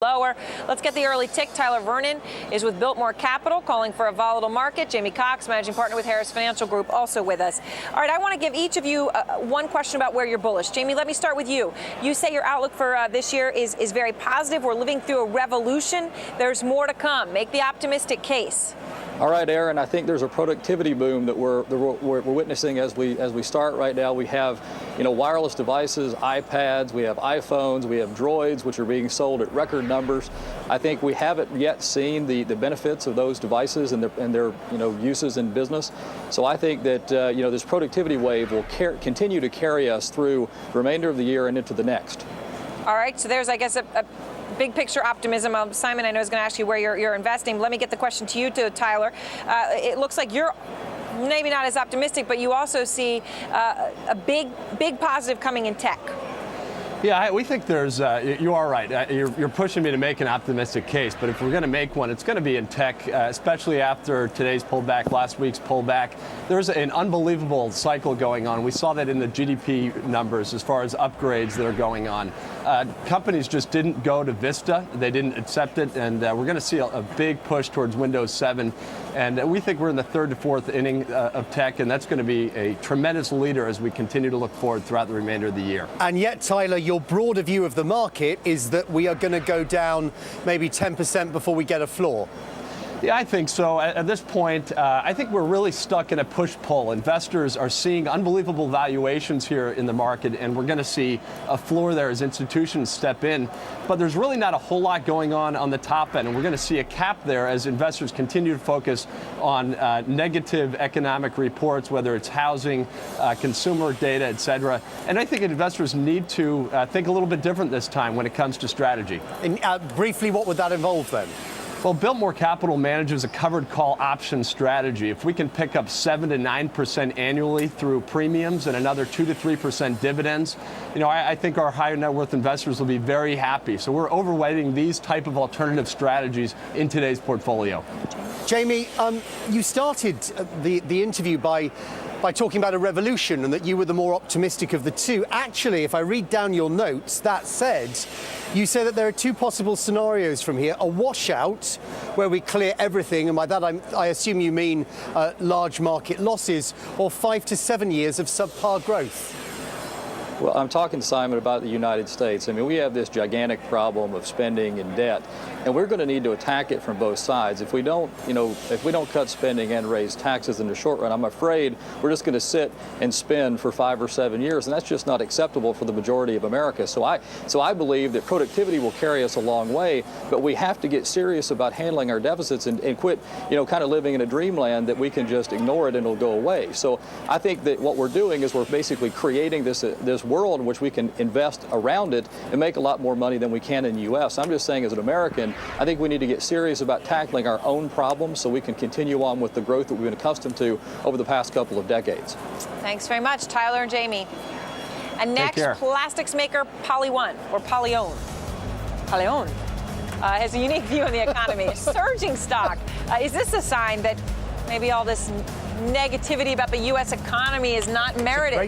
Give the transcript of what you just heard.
Lower. Let's get the early tick. Tyler Vernon is with Biltmore Capital, calling for a volatile market. Jamie Cox, managing partner with Harris Financial Group, also with us. All right, I want to give each of you one question about where you're bullish. Jamie, let me start with you. You say your outlook for this year is very positive. We're living through a revolution. There's more to come. Make the optimistic case. All right, Aaron, I think there's a productivity boom that we're witnessing as we start right now. We have, wireless devices, iPads, we have iPhones, we have Droids, which are being sold at record numbers. I think we haven't yet seen the benefits of those devices and their uses in business. So I think that this productivity wave will continue to carry us through the remainder of the year and into the next. All right, so there's, I guess, a big picture optimism. Simon, I know, is going to ask you where you're investing. Let me get the question to you, Tyler. It looks like you're maybe not as optimistic, but you also see a big positive coming in tech. Yeah, we think there's, you are right. You're pushing me to make an optimistic case, but if we're going to make one, it's going to be in tech, especially after today's pullback, last week's pullback. There's an unbelievable cycle going on. We saw that in the GDP numbers as far as upgrades that are going on. Companies just didn't go to Vista. They didn't accept it, and we're going to see a big push towards Windows 7. And we think we're in the third to fourth inning of tech, and that's going to be a tremendous leader as we continue to look forward throughout the remainder of the year. And yet, Tyler, your broader view of the market is that we are going to go down maybe 10% before we get a floor. Yeah, I think so. At this point, I think we're really stuck in a push-pull. Investors are seeing unbelievable valuations here in the market, and we're going to see a floor there as institutions step in. But there's really not a whole lot going on the top end, and we're going to see a cap there as investors continue to focus on negative economic reports, whether it's housing, consumer data, et cetera. And I think investors need to think a little bit different this time when it comes to strategy. And briefly, what would that involve then? Well, Biltmore Capital manages a covered call option strategy. If we can pick up 7 to 9% annually through premiums and another 2 to 3% dividends, I think our higher net worth investors will be very happy. So we're overweighting these type of alternative strategies in today's portfolio. Jamie, you started the interview by talking about a revolution and that you were the more optimistic of the two. Actually, if I read down your notes, that said, you say that there are two possible scenarios from here: a washout, where we clear everything, and by that I assume you mean large market losses, or 5 to 7 years of subpar growth. Well, I'm talking, Simon, about the United States. I mean, we have this gigantic problem of spending and debt, and we're going to need to attack it from both sides. If we don't, if we don't cut spending and raise taxes in the short run, I'm afraid we're just going to sit and spend for 5 or 7 years, and that's just not acceptable for the majority of America. So I believe that productivity will carry us a long way, but we have to get serious about handling our deficits and quit, kind of living in a dreamland that we can just ignore it and it'll go away. So I think that what we're doing is we're basically creating this world in which we can invest around it and make a lot more money than we can in the U.S. I'm just saying, as an American, I think we need to get serious about tackling our own problems so we can continue on with the growth that we've been accustomed to over the past couple of decades. Thanks very much, Tyler and Jamie. And next, plastics maker Poly1, or Polyon, has a unique view on the economy. Surging stock. Is this a sign that maybe all this negativity about the U.S. economy is not merited?